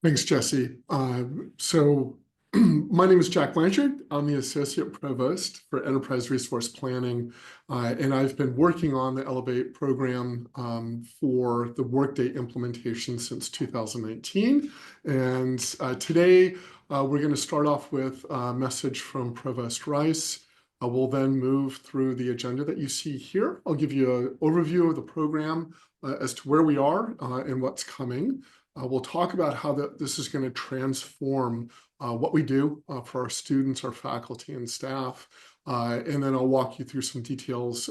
Thanks, Jesse. My name is Jack Blanchard. I'm the Associate Provost for Enterprise Resource Planning, and I've been working on the Elevate program for the Workday implementation since 2019. And today, we're going to start off with a message from Provost Rice. We'll then move through the agenda that you see here. I'll give you an overview of the program as to where we are and what's coming. We'll talk about how this is going to transform what we do for our students, our faculty, and staff. And then I'll walk you through some details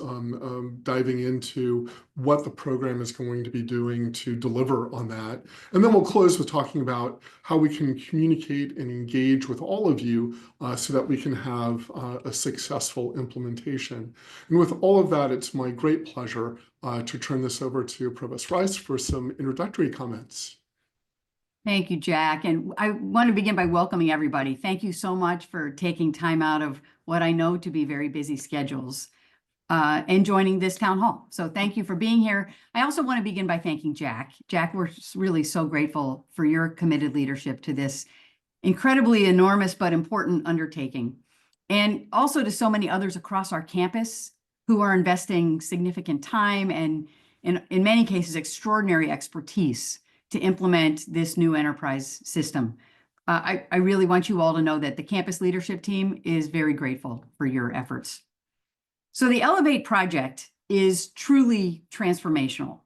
diving into what the program is going to be doing to deliver on that. And then we'll close with talking about how we can communicate and engage with all of you so that we can have a successful implementation. And with all of that, it's my great pleasure to turn this over to Provost Rice for some introductory comments. Thank you, Jack. And I want to begin by welcoming everybody. Thank you so much for taking time out of what I know to be very busy schedules and joining this town hall. So thank you for being here. I also want to begin by thanking Jack. Jack, we're really so grateful for your committed leadership to this incredibly enormous but important undertaking. And also to so many others across our campus who are investing significant time and in many cases, extraordinary expertise to implement this new enterprise system. I really want you all to know that the campus leadership team is very grateful for your efforts. So the Elevate project is truly transformational.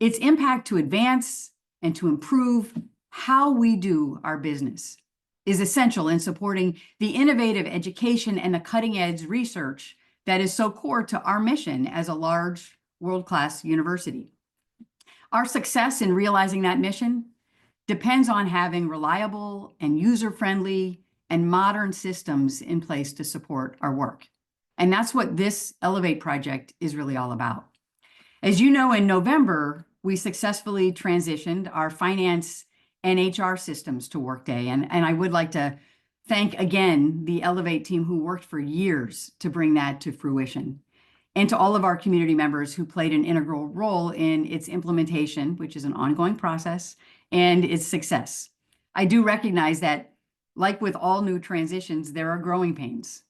Its impact to advance and to improve how we do our business is essential in supporting the innovative education and the cutting-edge research that is so core to our mission as a large world-class university. Our success in realizing that mission depends on having reliable and user-friendly and modern systems in place to support our work. And that's what this Elevate project is really all about. As you know, in November, we successfully transitioned our finance and HR systems to Workday. And I would like to thank again the Elevate team who worked for years to bring that to fruition, and to all of our community members who played an integral role in its implementation, which is an ongoing process, and its success. I do recognize that, like with all new transitions, there are growing pains.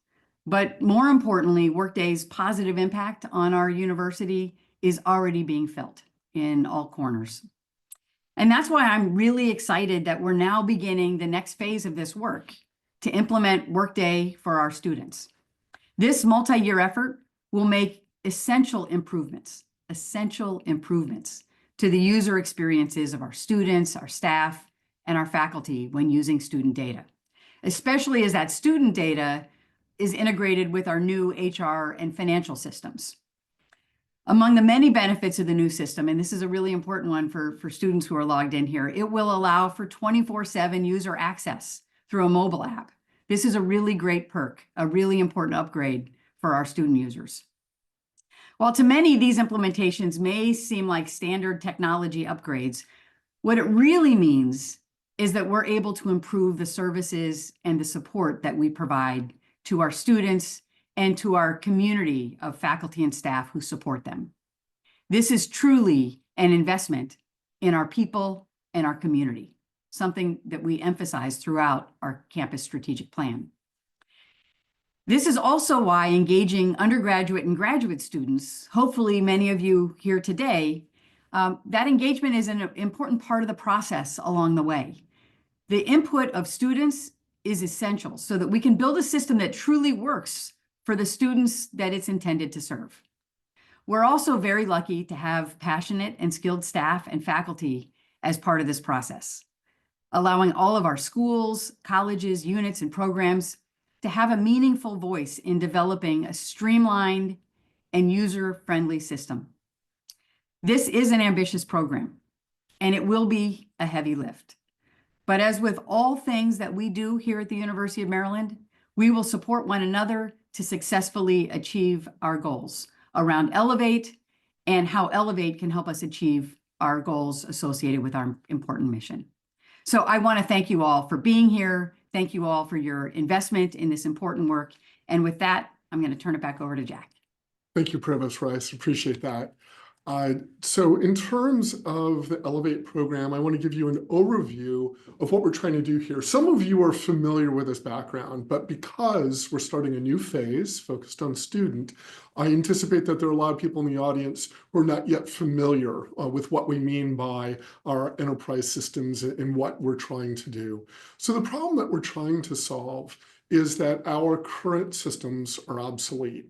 But more importantly, Workday's positive impact on our university is already being felt in all corners. And that's why I'm really excited that we're now beginning the next phase of this work to implement Workday for our students. This multi-year effort will make essential improvements to the user experiences of our students, our staff, and our faculty when using student data, especially as that student data is integrated with our new HR and financial systems. Among the many benefits of the new system, and this is a really important one for students who are logged in here, it will allow for 24/7 user access through a mobile app. This is a really great perk, a really important upgrade for our student users. While to many, these implementations may seem like standard technology upgrades, what it really means is that we're able to improve the services and the support that we provide to our students and to our community of faculty and staff who support them. This is truly an investment in our people and our community, something that we emphasize throughout our campus strategic plan. This is also why engaging undergraduate and graduate students, hopefully many of you here today, that engagement is an important part of the process along the way. The input of students is essential so that we can build a system that truly works for the students that it's intended to serve. We're also very lucky to have passionate and skilled staff and faculty as part of this process, allowing all of our schools, colleges, units, and programs to have a meaningful voice in developing a streamlined and user-friendly system. This is an ambitious program, and it will be a heavy lift. But as with all things that we do here at the University of Maryland, we will support one another to successfully achieve our goals around Elevate and how Elevate can help us achieve our goals associated with our important mission. So I want to thank you all for being here. Thank you all for your investment in this important work. And with that, I'm going to turn it back over to Jack. Thank you, Provost Rice. Appreciate that. So in terms of the Elevate program, I want to give you an overview of what we're trying to do here. Some of you are familiar with this background, but because we're starting a new phase focused on student, I anticipate that there are a lot of people in the audience who are not yet familiar with what we mean by our enterprise systems and what we're trying to do. So the problem that we're trying to solve is that our current systems are obsolete.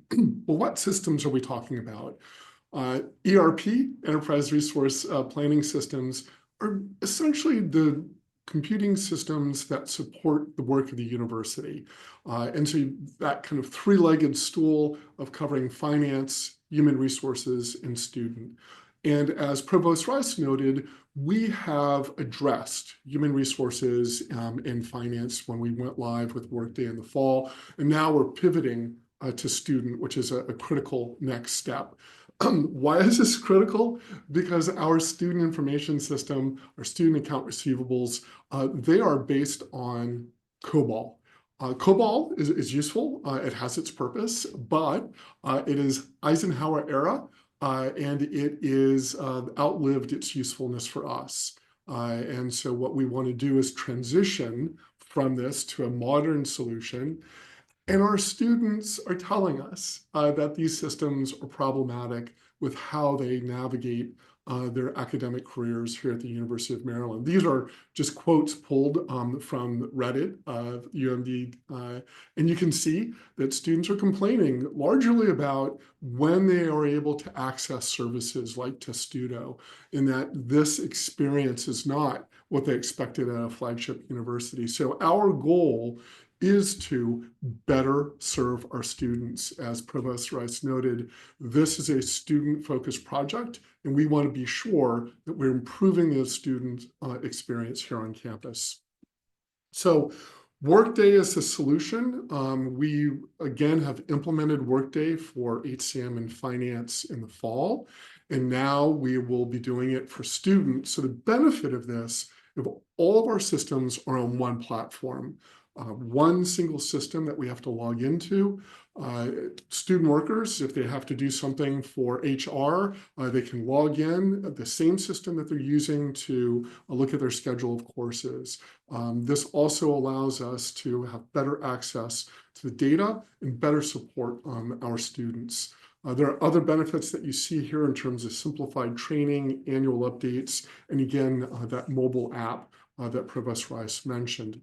Well, what systems are we talking about? ERP, Enterprise Resource Planning Systems, are essentially the computing systems that support the work of the university. And so that kind of three-legged stool of covering finance, human resources, and student. And as Provost Rice noted, we have addressed human resources and finance when we went live with Workday in the fall. And now we're pivoting to student, which is a critical next step. Why is this critical? Because our student information system, our student account receivables, they are based on COBOL. COBOL is useful, it has its purpose, but it is Eisenhower era, and it is outlived its usefulness for us. And so what we want to do is transition from this to a modern solution. And our students are telling us that these systems are problematic with how they navigate their academic careers here at the University of Maryland. These are just quotes pulled from Reddit, UMD, and you can see that students are complaining largely about when they are able to access services like Testudo, in that this experience is not what they expected at a flagship university. So our goal is to better serve our students. As Provost Rice noted, this is a student-focused project, and we want to be sure that we're improving the student experience here on campus. So Workday is the solution. We, again, have implemented Workday for HCM and finance in the fall, and now we will be doing it for students. So the benefit of this, if all of our systems are on one platform, one single system that we have to log into. Student workers, if they have to do something for HR, they can log in the same system that they're using to look at their schedule of courses. This also allows us to have better access to the data and better support our students. There are other benefits that you see here in terms of simplified training, annual updates, and again, that mobile app that Provost Rice mentioned.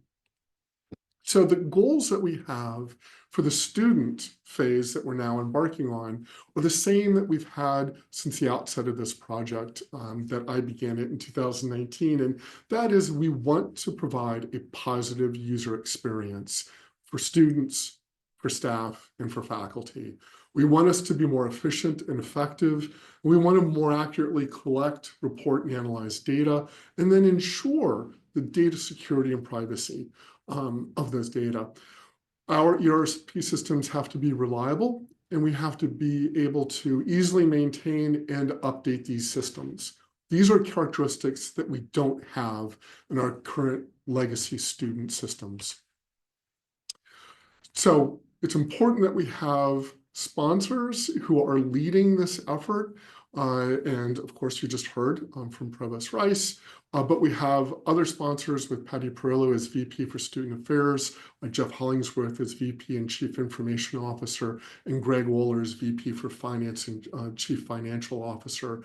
So the goals that we have for the student phase that we're now embarking on are the same that we've had since the outset of this project that I began it in 2019. And that is, we want to provide a positive user experience for students, for staff, and for faculty. We want us to be more efficient and effective. We want to more accurately collect, report, and analyze data, and then ensure the data security and privacy of those data. Our ERP systems have to be reliable, and we have to be able to easily maintain and update these systems. These are characteristics that we don't have in our current legacy student systems. So it's important that we have sponsors who are leading this effort. And of course, you just heard from Provost Rice, but we have other sponsors with Patty Perillo as VP for Student Affairs, Jeff Hollingsworth as VP and Chief Information Officer, and Greg Wohler as VP for Finance and Chief Financial Officer.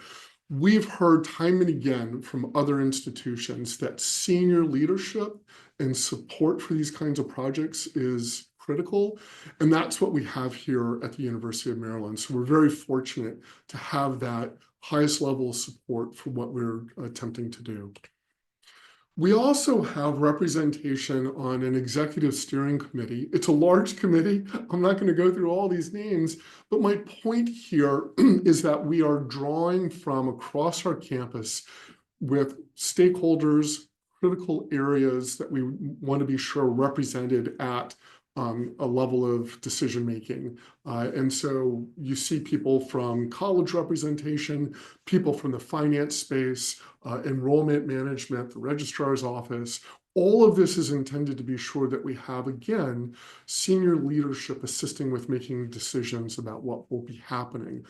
We've heard time and again from other institutions that senior leadership and support for these kinds of projects is critical. And that's what we have here at the University of Maryland. So we're very fortunate to have that highest level of support for what we're attempting to do. We also have representation on an executive steering committee. It's a large committee. I'm not going to go through all these names, but my point here is that we are drawing from across our campus with stakeholders, critical areas that we want to be sure are represented at a level of decision-making. And so you see people from college representation, people from the finance space, enrollment management, the registrar's office. All of this is intended to be sure that we have, again, senior leadership assisting with making decisions about what will be happening.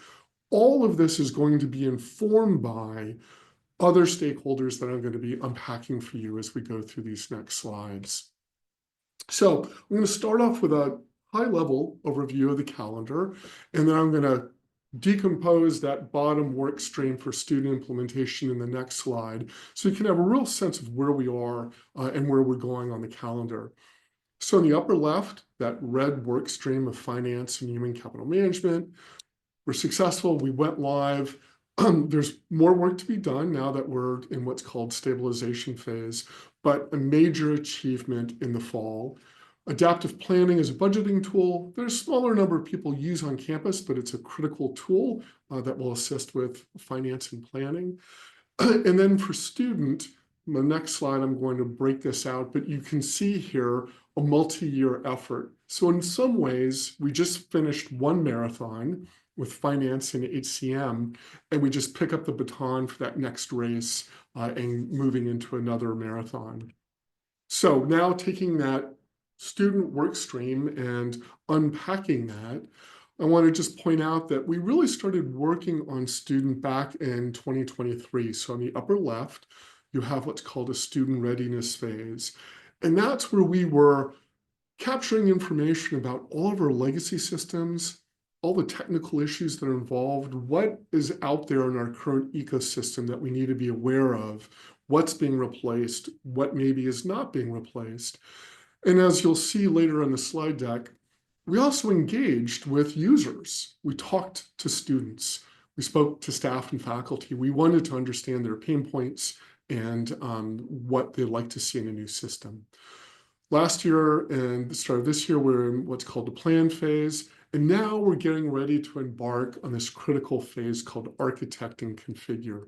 All of this is going to be informed by other stakeholders that I'm going to be unpacking for you as we go through these next slides. So I'm going to start off with a high-level overview of the calendar, and then I'm going to decompose that bottom work stream for student implementation in the next slide, so you can have a real sense of where we are and where we're going on the calendar. So in the upper left, that red work stream of finance and human capital management, we're successful, we went live. There's more work to be done now that we're in what's called stabilization phase, but a major achievement in the fall. Adaptive planning is a budgeting tool. There's a smaller number of people use on campus, but it's a critical tool that will assist with finance and planning. And then for student, the next slide, I'm going to break this out, but you can see here a multi-year effort. So in some ways, we just finished one marathon with finance and HCM, and we just pick up the baton for that next race and moving into another marathon. So now taking that student work stream and unpacking that, I want to just point out that we really started working on student back in 2023. So on the upper left, you have what's called a student readiness phase. And that's where we were capturing information about all of our legacy systems, all the technical issues that are involved, what is out there in our current ecosystem that we need to be aware of, what's being replaced, what maybe is not being replaced. And as you'll see later on the slide deck, we also engaged with users. We talked to students. We spoke to staff and faculty. We wanted to understand their pain points and what they'd like to see in a new system. Last year and the start of this year, we're in what's called the plan phase. And now we're getting ready to embark on this critical phase called architect and configure.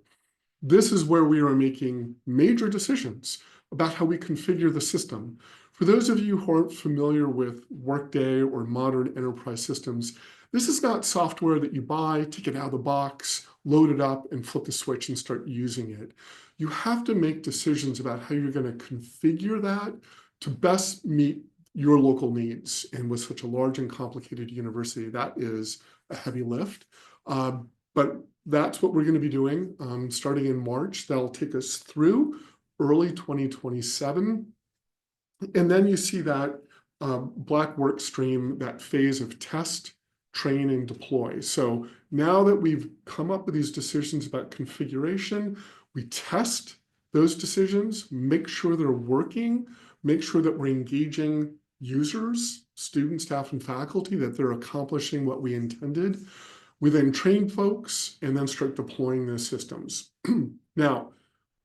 This is where we are making major decisions about how we configure the system. For those of you who aren't familiar with Workday or modern enterprise systems, this is not software that you buy, take it out of the box, load it up, and flip the switch and start using it. You have to make decisions about how you're going to configure that to best meet your local needs. And with such a large and complicated university, that is a heavy lift. But that's what we're going to be doing starting in March. That'll take us through early 2027. And then you see that black work stream, that phase of test, train, and deploy. So now that we've come up with these decisions about configuration, we test those decisions, make sure they're working, make sure that we're engaging users, students, staff, and faculty, that they're accomplishing what we intended. We then train folks and then start deploying those systems. Now,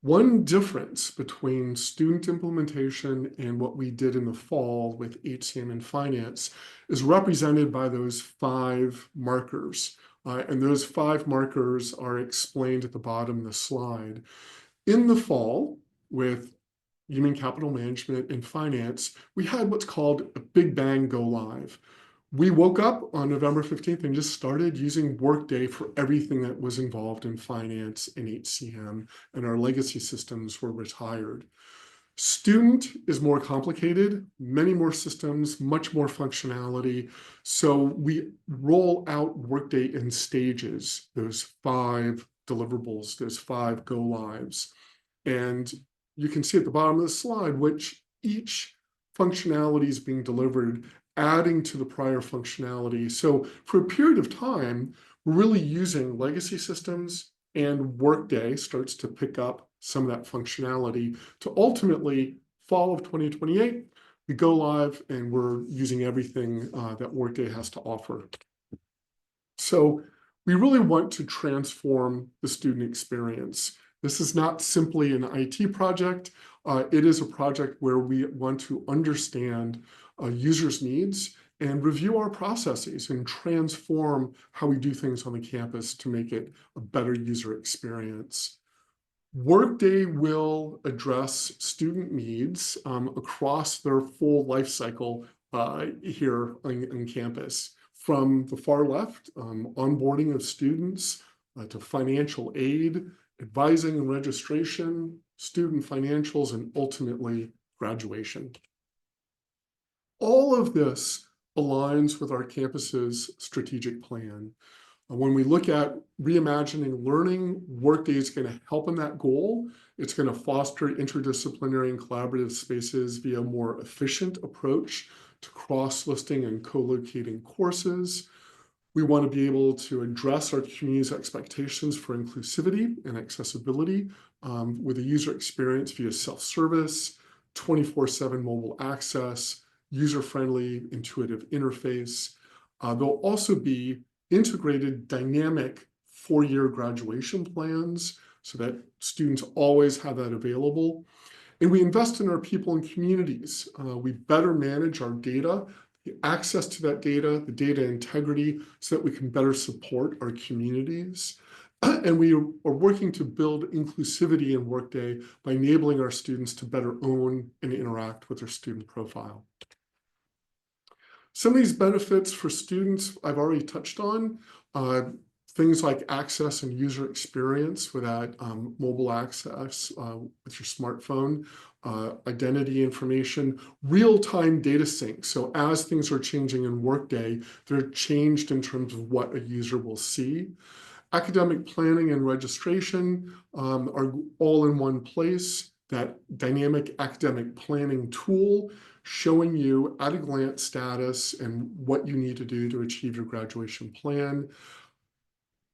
one difference between student implementation and what we did in the fall with HCM and finance is represented by those 5 markers. And those 5 markers are explained at the bottom of the slide. In the fall, with human capital management and finance, we had what's called a Big Bang go live. We woke up on November 15th and just started using Workday for everything that was involved in finance and HCM, and our legacy systems were retired. Student is more complicated, many more systems, much more functionality. So we roll out Workday in stages, those 5 deliverables, those 5 go lives. And you can see at the bottom of the slide, which each functionality is being delivered, adding to the prior functionality. So for a period of time, we're really using legacy systems, and Workday starts to pick up some of that functionality to ultimately fall of 2028, we go live and we're using everything that Workday has to offer. So we really want to transform the student experience. This is not simply an IT project. It is a project where we want to understand users' needs and review our processes and transform how we do things on the campus to make it a better user experience. Workday will address student needs across their full life cycle here on campus. From the far left, onboarding of students to financial aid, advising and registration, student financials, and ultimately graduation. All of this aligns with our campus's strategic plan. When we look at reimagining learning, Workday is going to help in that goal. It's going to foster interdisciplinary and collaborative spaces via a more efficient approach to cross-listing and co-locating courses. We want to be able to address our community's expectations for inclusivity and accessibility with a user experience via self-service, 24/7 mobile access, user-friendly, intuitive interface. There'll also be integrated dynamic four-year graduation plans so that students always have that available. And we invest in our people and communities. We better manage our data, the access to that data, the data integrity, so that we can better support our communities. And we are working to build inclusivity in Workday by enabling our students to better own and interact with their student profile. Some of these benefits for students I've already touched on, things like access and user experience with that mobile access with your smartphone, identity information, real-time data sync. So as things are changing in Workday, they're changed in terms of what a user will see. Academic planning and registration are all in one place. That dynamic academic planning tool showing you at a glance status and what you need to do to achieve your graduation plan.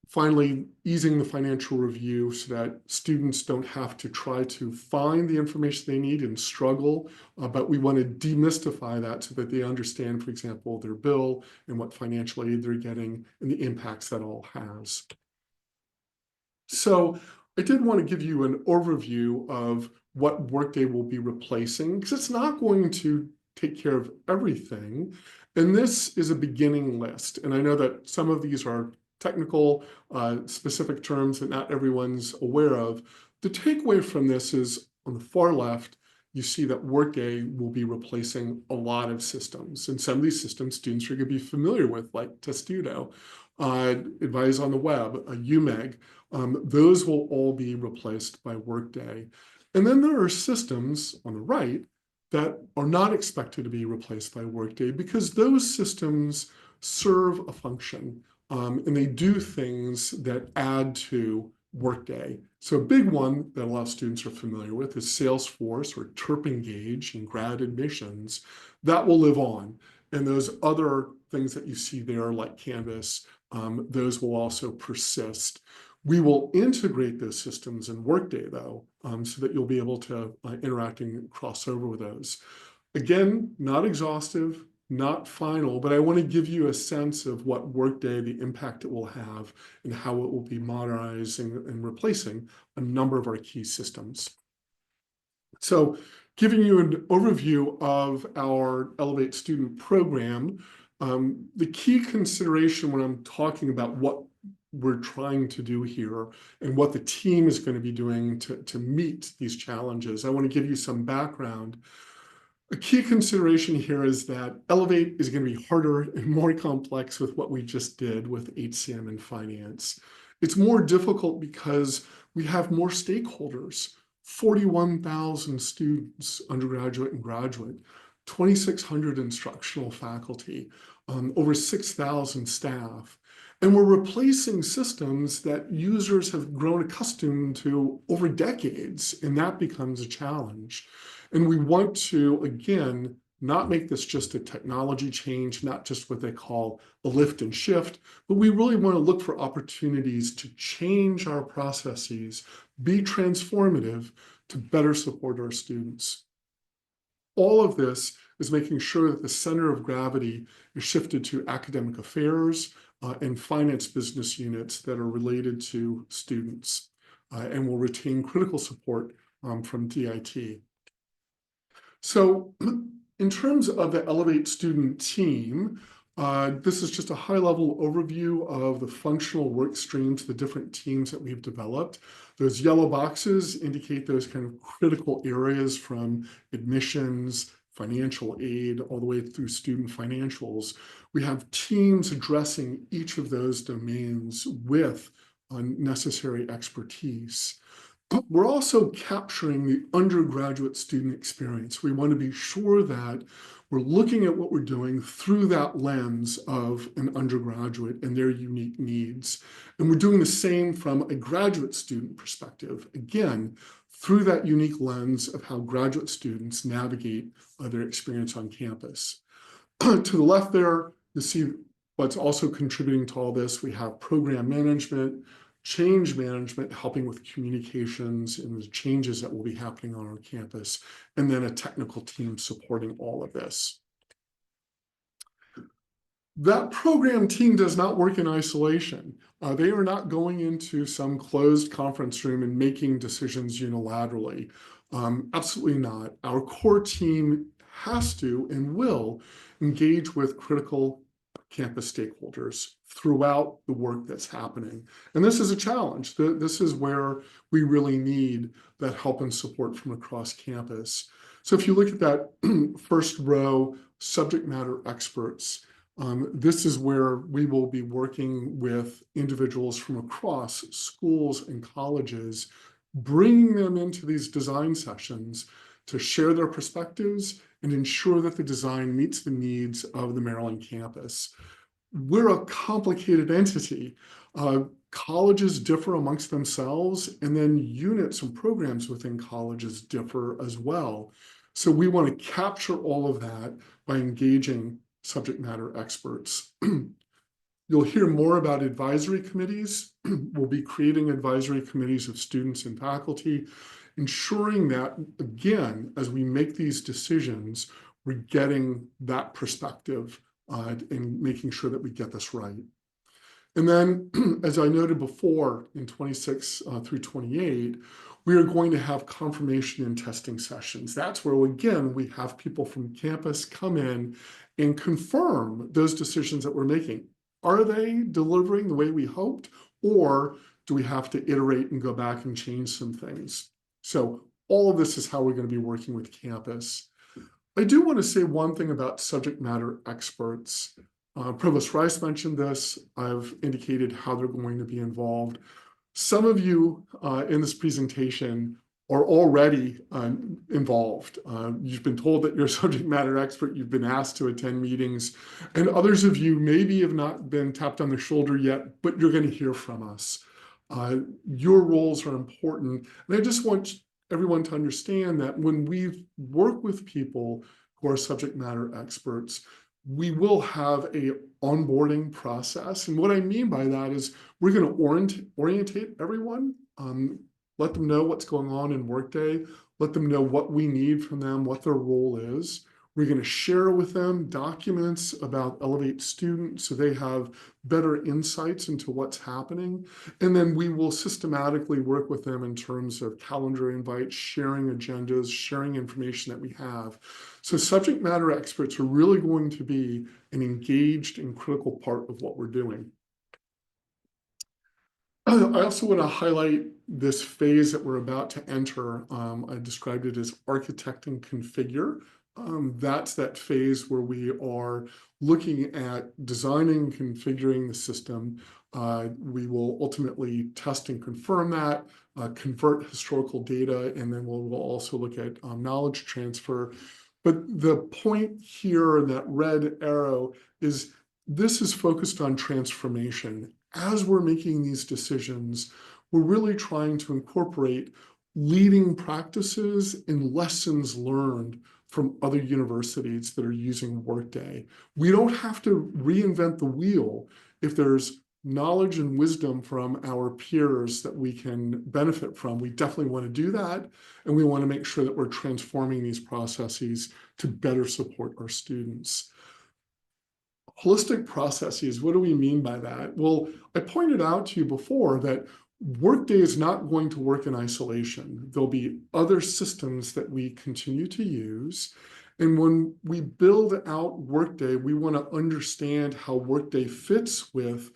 Finally, easing the financial review so that students don't have to try to find the information they need and struggle, but we want to demystify that so that they understand, for example, their bill and what financial aid they're getting and the impacts that all has. So I did want to give you an overview of what Workday will be replacing, because it's not going to take care of everything. And this is a beginning list. And I know that some of these are technical, specific terms that not everyone's aware of. The takeaway from this is on the far left, you see that Workday will be replacing a lot of systems. And some of these systems students are going to be familiar with, like Testudo, Advise on the Web, UMeg. Those will all be replaced by Workday. And then there are systems on the right that are not expected to be replaced by Workday because those systems serve a function and they do things that add to Workday. So a big one that a lot of students are familiar with is Salesforce or TERP Engage and grad admissions. That will live on. And those other things that you see there like Canvas, those will also persist. We will integrate those systems in Workday, though, so that you'll be able to interact and cross over with those. Again, not exhaustive, not final, but I want to give you a sense of what Workday, the impact it will have, and how it will be modernizing and replacing a number of our key systems. So giving you an overview of our Elevate student program, the key consideration when I'm talking about what we're trying to do here and what the team is going to be doing to meet these challenges, I want to give you some background. A key consideration here is that Elevate is going to be harder and more complex with what we just did with HCM and finance. It's more difficult because we have more stakeholders, 41,000 students, undergraduate and graduate, 2,600 instructional faculty, over 6,000 staff. And we're replacing systems that users have grown accustomed to over decades, and that becomes a challenge. And we want to, again, not make this just a technology change, not just what they call a lift and shift, but we really want to look for opportunities to change our processes, be transformative to better support our students. All of this is making sure that the center of gravity is shifted to academic affairs and finance business units that are related to students and will retain critical support from DIT. So in terms of the Elevate student team, this is just a high-level overview of the functional work streams, the different teams that we've developed. Those yellow boxes indicate those kind of critical areas from admissions, financial aid, all the way through student financials. We have teams addressing each of those domains with necessary expertise. we're also capturing the undergraduate student experience. We want to be sure that we're looking at what we're doing through that lens of an undergraduate and their unique needs. And we're doing the same from a graduate student perspective, again, through that unique lens of how graduate students navigate their experience on campus. To the left there, you see what's also contributing to all this. We have program management, change management, helping with communications and the changes that will be happening on our campus, and then a technical team supporting all of this. That program team does not work in isolation. They are not going into some closed conference room and making decisions unilaterally. Absolutely not. Our core team has to and will engage with critical campus stakeholders throughout the work that's happening. And this is a challenge. This is where we really need that help and support from across campus. So if you look at that first row, subject matter experts, this is where we will be working with individuals from across schools and colleges, bringing them into these design sessions to share their perspectives and ensure that the design meets the needs of the Maryland campus. We're a complicated entity. Colleges differ amongst themselves, and then units and programs within colleges differ as well. So we want to capture all of that by engaging subject matter experts. You'll hear more about advisory committees. We'll be creating advisory committees of students and faculty, ensuring that, again, as we make these decisions, we're getting that perspective and making sure that we get this right. And then, as I noted before, in 26 through 28, we are going to have confirmation and testing sessions. That's where, again, we have people from campus come in and confirm those decisions that we're making. Are they delivering the way we hoped, or do we have to iterate and go back and change some things? So all of this is how we're going to be working with campus. I do want to say one thing about subject matter experts. Provost Rice mentioned this. I've indicated how they're going to be involved. Some of you in this presentation are already involved. You've been told that you're a subject matter expert. You've been asked to attend meetings. And others of you maybe have not been tapped on the shoulder yet, but you're going to hear from us. Your roles are important. And I just want everyone to understand that when we work with people who are subject matter experts, we will have a onboarding process. And what I mean by that is we're going to orientate everyone, let them know what's going on in Workday, let them know what we need from them, what their role is. We're going to share with them documents about Elevate students so they have better insights into what's happening. And then we will systematically work with them in terms of calendar invites, sharing agendas, sharing information that we have. So subject matter experts are really going to be an engaged and critical part of what we're doing. I also want to highlight this phase that we're about to enter. I described it as architect and configure. That's that phase where we are looking at designing, configuring the system. We will ultimately test and confirm that, convert historical data, and then we'll also look at knowledge transfer. But the point here in that red arrow is this is focused on transformation. As we're making these decisions, we're really trying to incorporate leading practices and lessons learned from other universities that are using Workday. We don't have to reinvent the wheel if there's knowledge and wisdom from our peers that we can benefit from. We definitely want to do that, and we want to make sure that we're transforming these processes to better support our students. Holistic processes, what do we mean by that? Well, I pointed out to you before that Workday is not going to work in isolation. There'll be other systems that we continue to use. And when we build out Workday, we want to understand how Workday fits with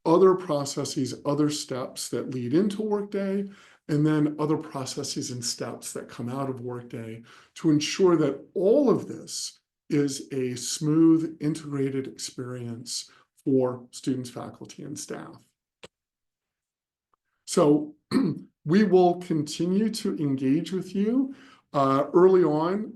other processes, other steps that lead into Workday, and then other processes and steps that come out of Workday to ensure that all of this is a smooth, integrated experience for students, faculty, and staff. So We will continue to engage with you. Early on,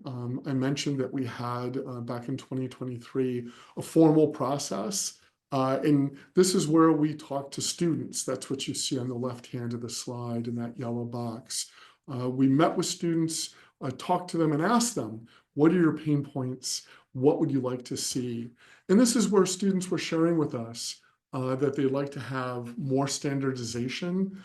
I mentioned that we had back in 2023 a formal process. And this is where we talk to students. That's what you see on the left hand of the slide in that yellow box. We met with students, talked to them and asked them, what are your pain points? What would you like to see? And this is where students were sharing with us that they'd like to have more standardization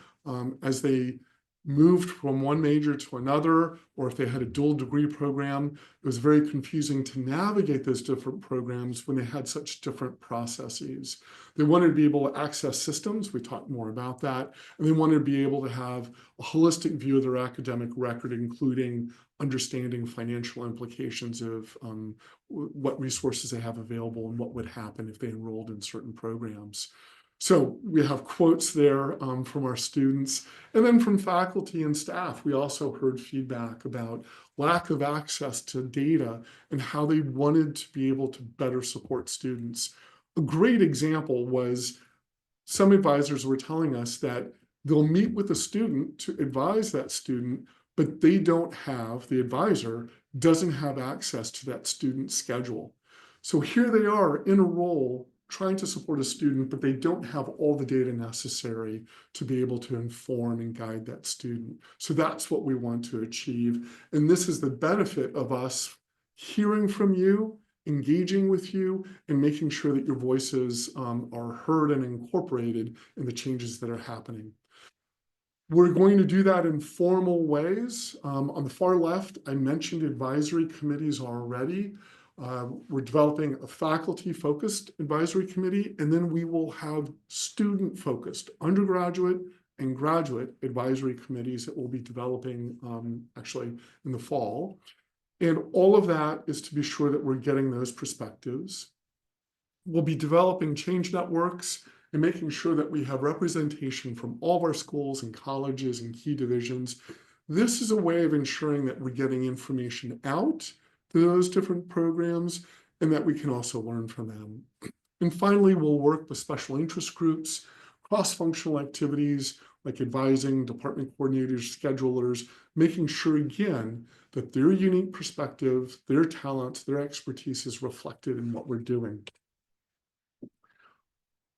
as they moved from one major to another, or if they had a dual degree program. It was very confusing to navigate those different programs when they had such different processes. They wanted to be able to access systems. We talked more about that. And they wanted to be able to have a holistic view of their academic record, including understanding financial implications of what resources they have available and what would happen if they enrolled in certain programs. So we have quotes there from our students, and then from faculty and staff. We also heard feedback about lack of access to data and how they wanted to be able to better support students. A great example was some advisors were telling us that they'll meet with a student to advise that student, but they don't have, the advisor doesn't have access to that student's schedule. So here they are in a role trying to support a student, but they don't have all the data necessary to be able to inform and guide that student. So that's what we want to achieve. And this is the benefit of us hearing from you, engaging with you, and making sure that your voices are heard and incorporated in the changes that are happening. We're going to do that in formal ways. On the far left, I mentioned advisory committees already. We're developing a faculty-focused advisory committee, and then we will have student-focused undergraduate and graduate advisory committees that we'll be developing actually in the fall. And all of that is to be sure that we're getting those perspectives. We'll be developing change networks and making sure that we have representation from all of our schools and colleges and key divisions. This is a way of ensuring that we're getting information out to those different programs and that we can also learn from them. And finally, we'll work with special interest groups, cross-functional activities like advising, department coordinators, schedulers, making sure again that their unique perspective, their talents, their expertise is reflected in what we're doing.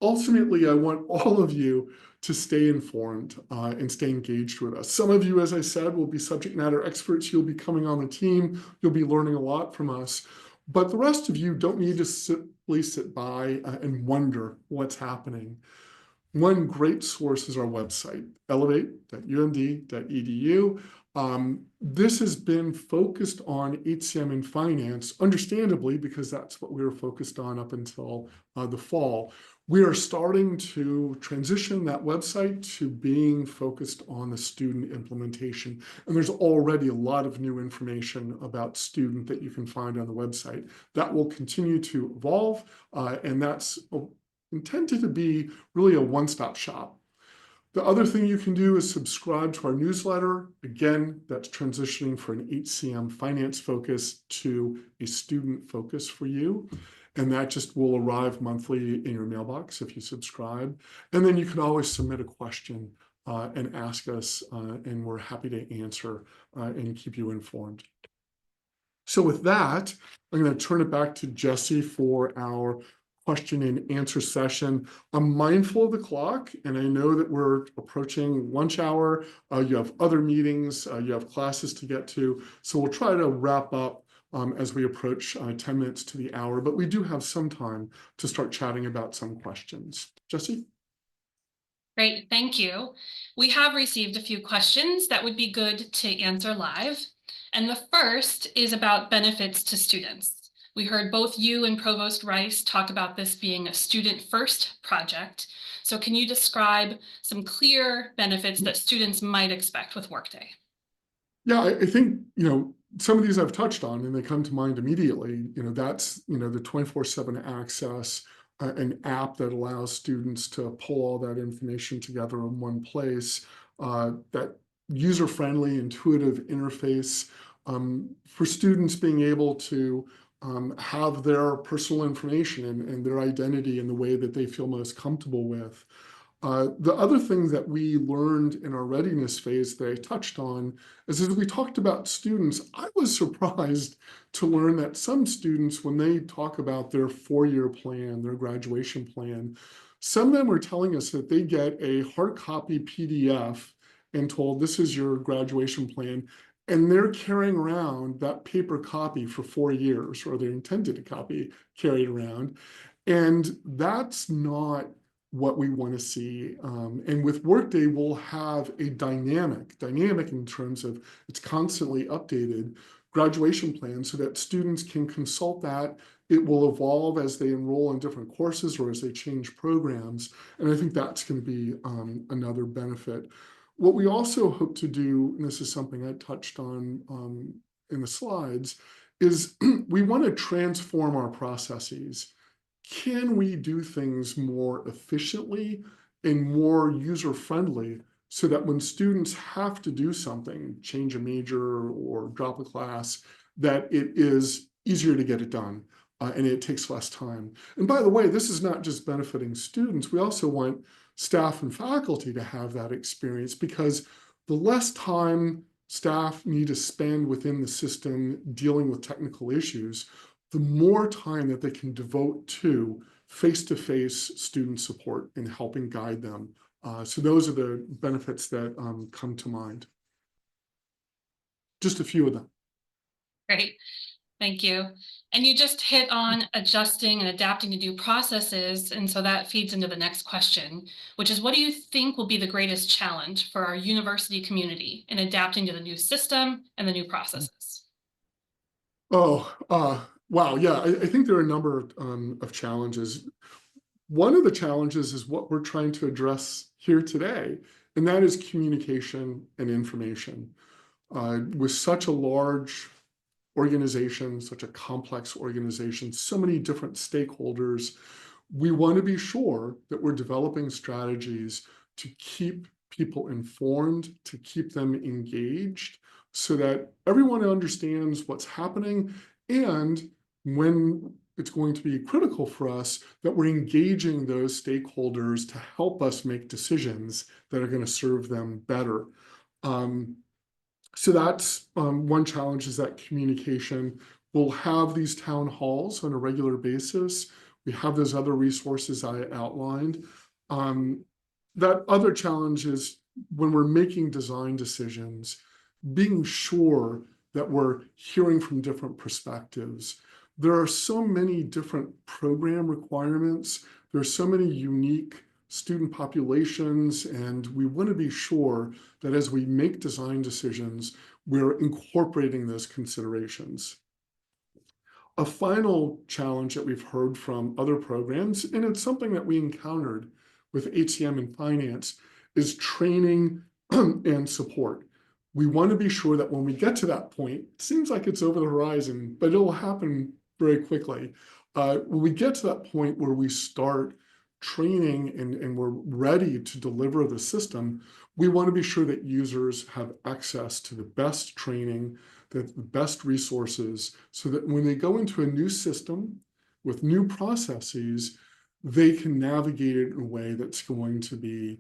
Ultimately, I want all of you to stay informed and stay engaged with us. Some of you, as I said, will be subject matter experts. You'll be coming on the team. You'll be learning a lot from us. But the rest of you don't need to simply sit by and wonder what's happening. One great source is our website, elevate.umd.edu. This has been focused on HCM and finance, understandably, because that's what we were focused on up until the fall. We are starting to transition that website to being focused on the student implementation. And there's already a lot of new information about student that you can find on the website. That will continue to evolve, and that's intended to be really a one-stop shop. The other thing you can do is subscribe to our newsletter. Again, that's transitioning from an HCM finance focus to a student focus for you. And that just will arrive monthly in your mailbox if you subscribe. And then you can always submit a question and ask us, and we're happy to answer and keep you informed. So with that, I'm going to turn it back to Jesse for our question and answer session. I'm mindful of the clock, and I know that we're approaching lunch hour. You have other meetings, you have classes to get to. So we'll try to wrap up as we approach 10 minutes to the hour, but we do have some time to start chatting about some questions. Jesse? Great, thank you. We have received a few questions that would be good to answer live. And the first is about benefits to students. We heard both you and Provost Rice talk about this being a student-first project. So can you describe some clear benefits that students might expect with Workday? Yeah, I think, some of these I've touched on and they come to mind immediately. That's, the 24/7 access, an app that allows students to pull all that information together in one place, that user-friendly, intuitive interface for students being able to have their personal information and their identity in the way that they feel most comfortable with. The other thing that we learned in our readiness phase that I touched on is as we talked about students, I was surprised to learn that some students, when they talk about their 4-year plan, their graduation plan, some of them are telling us that they get a hard copy PDF and told this is your graduation plan, and they're carrying around that paper copy for 4 years, or they're intended to copy carried around. And that's not what we want to see. And with Workday, we'll have a dynamic in terms of it's constantly updated graduation plan so that students can consult that. It will evolve as they enroll in different courses or as they change programs. And I think that's going to be another benefit. What we also hope to do, and this is something I touched on in the slides, is we want to transform our processes. Can we do things more efficiently and more user-friendly so that when students have to do something, change a major or drop a class, that it is easier to get it done and it takes less time? And by the way, this is not just benefiting students. We also want staff and faculty to have that experience, because the less time staff need to spend within the system dealing with technical issues, the more time that they can devote to face-to-face student support and helping guide them. So those are the benefits that come to mind. Just a few of them. Great, thank you. And you just hit on adjusting and adapting to new processes. And so that feeds into the next question, which is, what do you think will be the greatest challenge for our university community in adapting to the new system and the new processes? Oh, wow. Yeah, I think there are a number of challenges. One of the challenges is what we're trying to address here today, and that is communication and information. With such a large organization, such a complex organization, so many different stakeholders, we want to be sure that we're developing strategies to keep people informed, to keep them engaged, so that everyone understands what's happening, and when it's going to be critical for us, that we're engaging those stakeholders to help us make decisions that are going to serve them better. So that's one challenge, is that communication. We'll have these town halls on a regular basis. We have those other resources I outlined. That other challenge is when we're making design decisions, being sure that we're hearing from different perspectives. There are so many different program requirements. There are so many unique student populations, and we want to be sure that as we make design decisions, we're incorporating those considerations. A final challenge that we've heard from other programs, and it's something that we encountered with HCM and finance, is training and support. We want to be sure that when we get to that point, it seems like it's over the horizon, but it'll happen very quickly. When we get to that point where we start training and we're ready to deliver the system, we want to be sure that users have access to the best training, the best resources, so that when they go into a new system with new processes, they can navigate it in a way that's going to be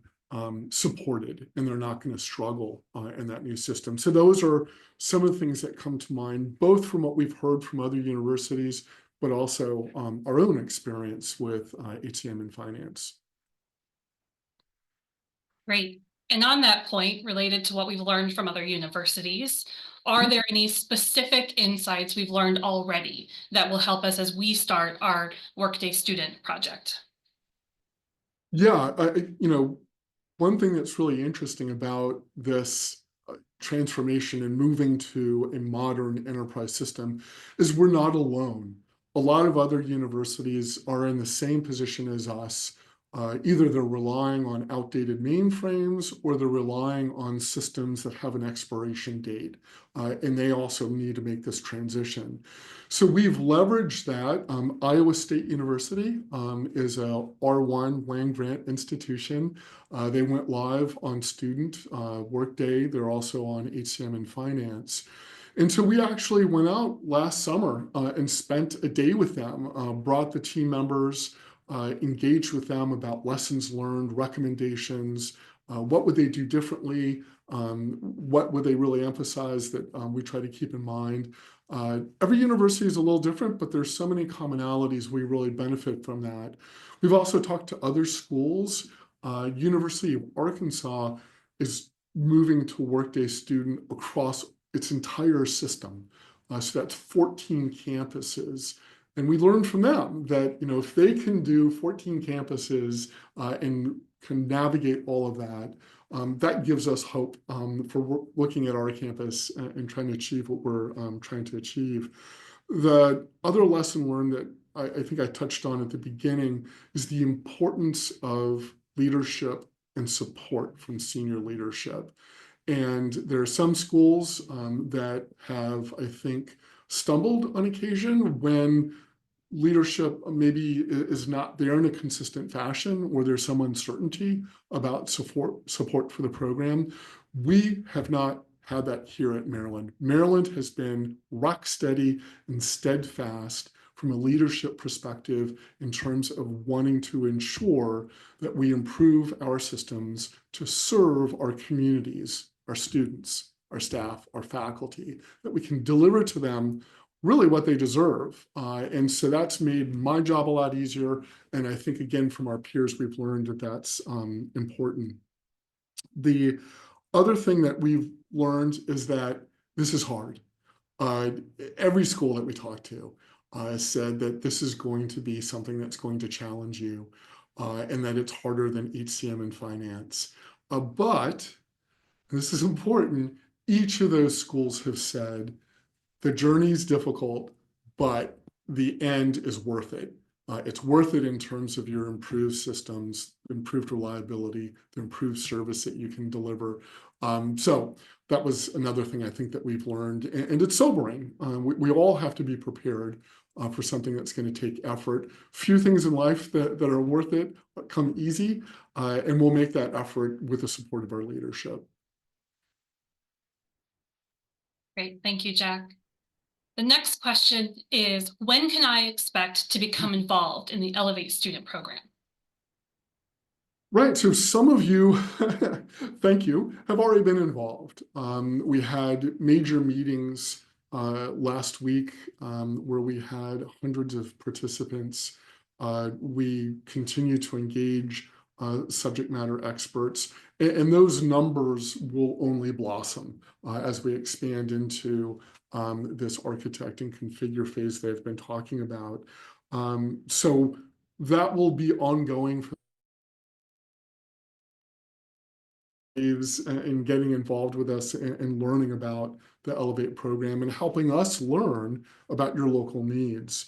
supported, and they're not going to struggle in that new system. So those are some of the things that come to mind, both from what we've heard from other universities, but also our own experience with HCM and finance. Great. And on that point, related to what we've learned from other universities, are there any specific insights we've learned already that will help us as we start our Workday Student project? Yeah, one thing that's really interesting about this transformation and moving to a modern enterprise system is we're not alone. A lot of other universities are in the same position as us. Either they're relying on outdated mainframes, or they're relying on systems that have an expiration date, and they also need to make this transition. So we've leveraged that. Iowa State University is a R1 land-grant institution. They went live on Student Workday. They're also on HCM and Finance. And so we actually went out last summer and spent a day with them, brought the team members engaged with them about lessons learned, recommendations, what would they do differently, what would they really emphasize that we try to keep in mind. Every university is a little different, but there's so many commonalities we really benefit from that. We've also talked to other schools. University of Arkansas is moving to Workday Student across its entire system. So that's 14 campuses. And we learned from them that, if they can do 14 campuses and can navigate all of that, that gives us hope for looking at our campus and trying to achieve what we're trying to achieve. The other lesson learned that I think I touched on at the beginning is the importance of leadership and support from senior leadership. And there are some schools that have, I think, stumbled on occasion when leadership maybe is not there in a consistent fashion, or there's some uncertainty about support for the program. We have not had that here at Maryland. Maryland has been rock steady and steadfast from a leadership perspective in terms of wanting to ensure that we improve our systems to serve our communities, our students, our staff, our faculty, that we can deliver to them really what they deserve. And so that's made my job a lot easier. And I think, again, from our peers, we've learned that that's important. The other thing that we've learned is that this is hard. Every school that we talk to said that this is going to be something that's going to challenge you, and that it's harder than HCM and finance. But, and this is important, each of those schools have said the journey is difficult, but the end is worth it. It's worth it in terms of your improved systems, improved reliability, the improved service that you can deliver. So that was another thing I think that we've learned, and it's sobering. We all have to be prepared for something that's going to take effort. Few things in life that are worth it come easy, and we'll make that effort with the support of our leadership. Great, thank you, Jack. The next question is, when can I expect to become involved in the Elevate Student Program? Right, so some of you, thank you, have already been involved. We had major meetings last week where we had hundreds of participants. We continue to engage subject matter experts, and those numbers will only blossom as we expand into this architect and configure phase that I've been talking about. So that will be ongoing for and getting involved with us and learning about the Elevate program and helping us learn about your local needs.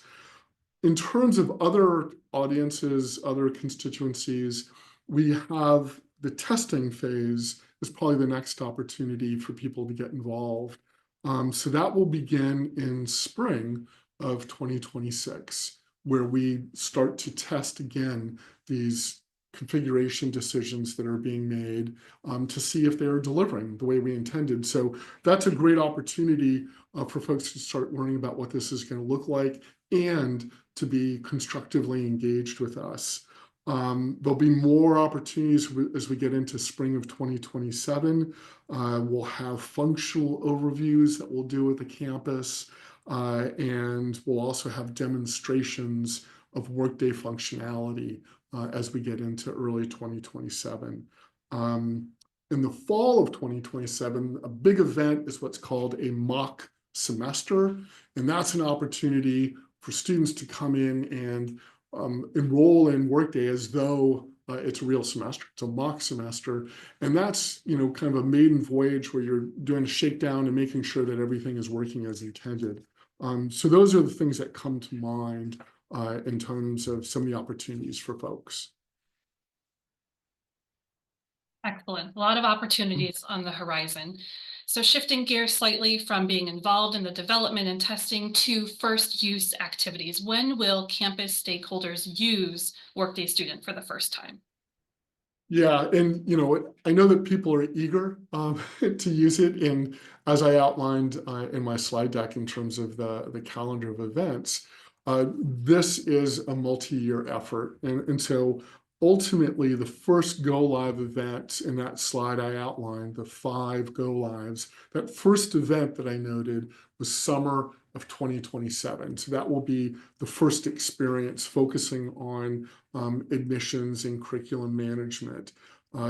In terms of other audiences, other constituencies, we have the testing phase is probably the next opportunity for people to get involved. So that will begin in spring of 2026, where we start to test again these configuration decisions that are being made to see if they are delivering the way we intended. So that's a great opportunity for folks to start learning about what this is going to look like and to be constructively engaged with us. There'll be more opportunities as we get into spring of 2027. We'll have functional overviews that we'll do at the campus, and we'll also have demonstrations of Workday functionality as we get into early 2027. In the fall of 2027, a big event is what's called a mock semester, and that's an opportunity for students to come in and enroll in Workday as though it's a real semester. It's a mock semester, and that's kind of a maiden voyage where you're doing a shakedown and making sure that everything is working as intended. So those are the things that come to mind in terms of some of the opportunities for folks. Excellent. A lot of opportunities on the horizon. So shifting gears slightly from being involved in the development and testing to first use activities, when will campus stakeholders use Workday Student for the first time? Yeah, and I know that people are eager to use it, and as I outlined in my slide deck in terms of the calendar of events, This is a multi-year effort. And so ultimately, the first go-live event in that slide I outlined, the 5 go-lives, that first event that I noted was summer of 2027. So that will be the first experience focusing on admissions and curriculum management.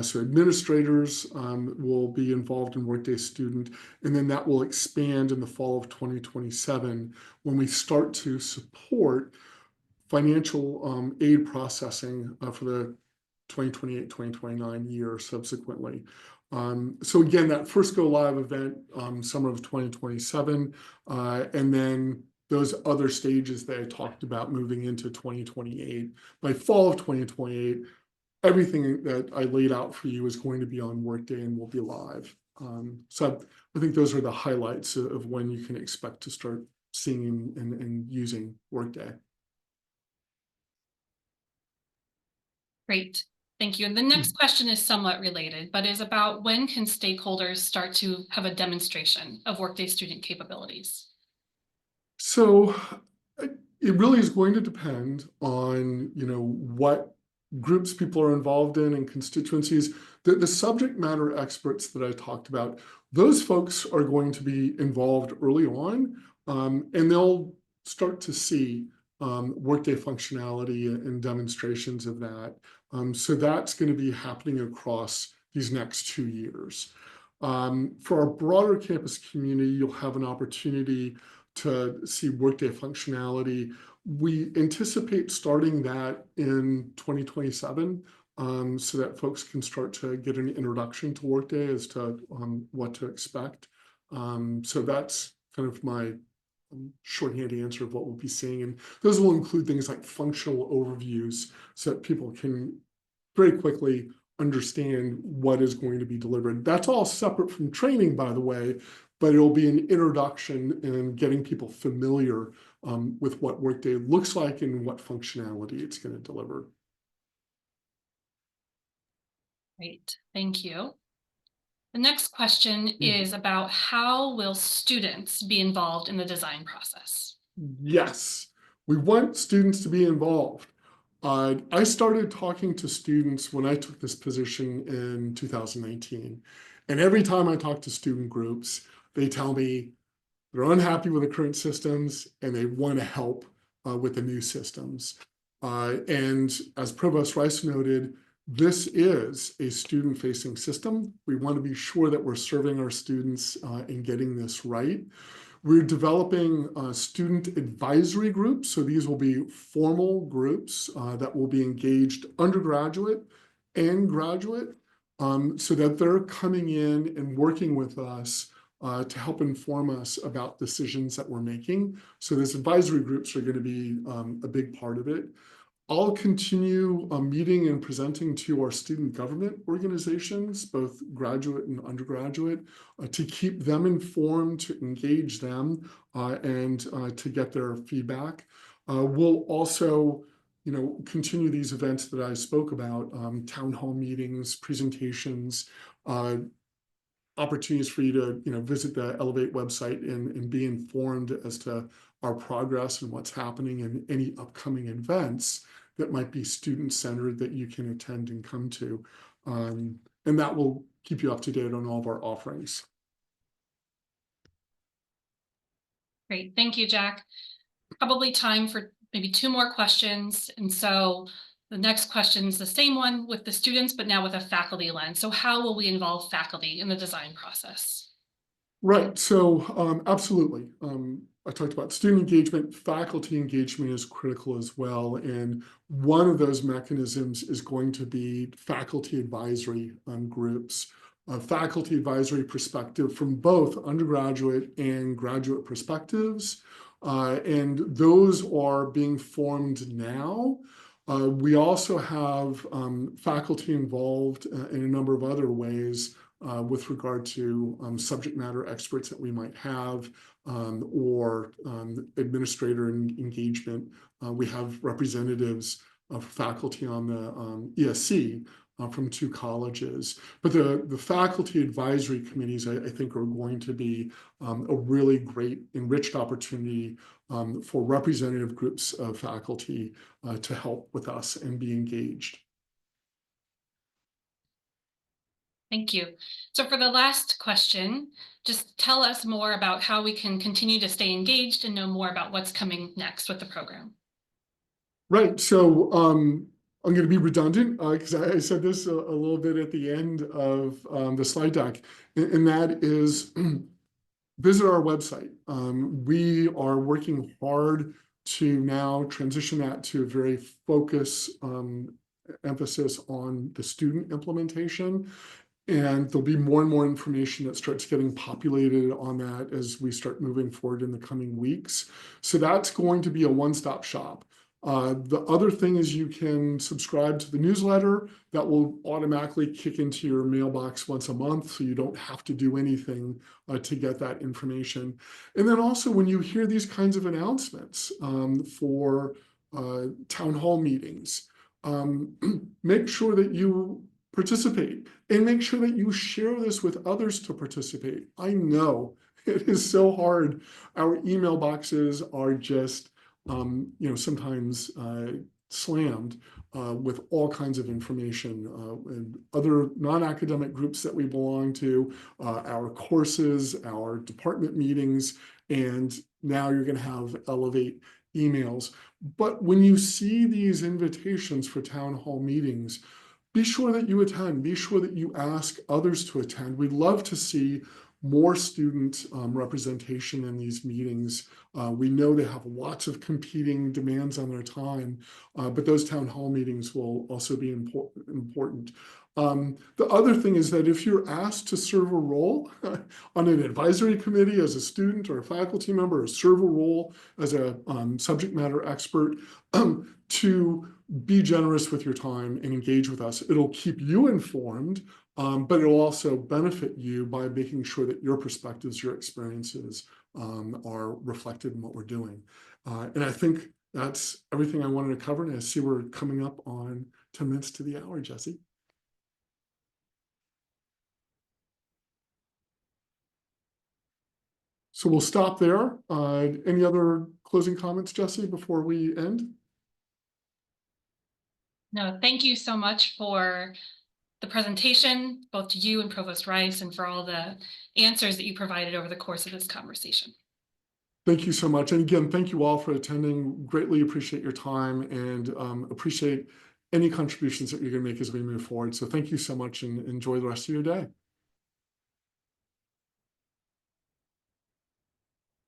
So administrators will be involved in Workday Student, and then that will expand in the fall of 2027 when we start to support financial aid processing for the 2028-2029 year subsequently. So again, that first go live event, summer of 2027, and then those other stages that I talked about moving into 2028. By fall of 2028, everything that I laid out for you is going to be on Workday and will be live. So I think those are the highlights of when you can expect to start seeing and using Workday. Great, thank you. And the next question is somewhat related, but is about when can stakeholders start to have a demonstration of Workday student capabilities? So it really is going to depend on, what groups people are involved in and constituencies. The subject matter experts that I talked about, those folks are going to be involved early on, and they'll start to see Workday functionality and demonstrations of that. So that's going to be happening across these next 2 years. For our broader campus community, you'll have an opportunity to see Workday functionality. We anticipate starting that in 2027, so that folks can start to get an introduction to Workday as to what to expect. So that's kind of my shorthand answer of what we'll be seeing. And those will include things like functional overviews so that people can very quickly understand what is going to be delivered. That's all separate from training, by the way, but it'll be an introduction and getting people familiar with what Workday looks like and what functionality it's going to deliver. Great, thank you. The next question is about how will students be involved in the design process? Yes, we want students to be involved. I started talking to students when I took this position in 2019. And every time I talk to student groups, they tell me they're unhappy with the current systems and they want to help with the new systems. And as Provost Rice noted, this is a student-facing system. We want to be sure that we're serving our students and getting this right. We're developing student advisory groups. So these will be formal groups that will be engaged undergraduate and graduate, so that they're coming in and working with us to help inform us about decisions that we're making. So these advisory groups are going to be a big part of it. I'll continue meeting and presenting to our student government organizations, both graduate and undergraduate, to keep them informed, to engage them, and to get their feedback. We'll also, continue these events that I spoke about, town hall meetings, presentations, opportunities for you to, visit the Elevate website and be informed as to our progress and what's happening and any upcoming events that might be student-centered that you can attend and come to. And that will keep you up to date on all of our offerings. Great, thank you, Jack. Probably time for maybe 2 more questions. And so the next question is the same one with the students, but now with a faculty lens. So how will we involve faculty in the design process? Right, so absolutely. I talked about student engagement, faculty engagement is critical as well. And one of those mechanisms is going to be faculty advisory groups, faculty advisory perspective from both undergraduate and graduate perspectives. And those are being formed now. We also have faculty involved in a number of other ways with regard to subject matter experts that we might have, or administrator engagement. We have representatives of faculty on the ESC from 2 colleges. But the faculty advisory committees, I think, are going to be a really great enriched opportunity for representative groups of faculty to help with us and be engaged. Thank you. So for the last question, just tell us more about how we can continue to stay engaged and know more about what's coming next with the program. Right. So I'm going to be redundant because I said this a little bit at the end of the slide deck, and that is visit our website. We are working hard to now transition that to a very focused emphasis on the student implementation. And there'll be more and more information that starts getting populated on that as we start moving forward in the coming weeks. So that's going to be a one-stop shop. The other thing is you can subscribe to the newsletter that will automatically kick into your mailbox once a month, so you don't have to do anything to get that information. And then also when you hear these kinds of announcements for town hall meetings, make sure that you participate and make sure that you share this with others to participate. I know it is so hard. Our email boxes are just, sometimes slammed with all kinds of information and other non-academic groups that we belong to, our courses, our department meetings, and now you're going to have Elevate emails. But when you see these invitations for town hall meetings, be sure that you attend, be sure that you ask others to attend. We'd love to see more student representation in these meetings. We know they have lots of competing demands on their time, but those town hall meetings will also be important. The other thing is that if you're asked to serve a role on an advisory committee as a student or a faculty member, or serve a role as a subject matter expert, to be generous with your time and engage with us. It'll keep you informed, but it'll also benefit you by making sure that your perspectives, your experiences are reflected in what we're doing. And I think that's everything I wanted to cover. And I see we're coming up on 10 minutes to the hour, Jesse. So we'll stop there. Any other closing comments, Jesse, before we end? No, thank you so much for the presentation, both to you and Provost Rice, and for all the answers that you provided over the course of this conversation. Thank you so much. And again, thank you all for attending. Greatly appreciate your time and appreciate any contributions that you're going to make as we move forward. So thank you so much and enjoy the rest of your day.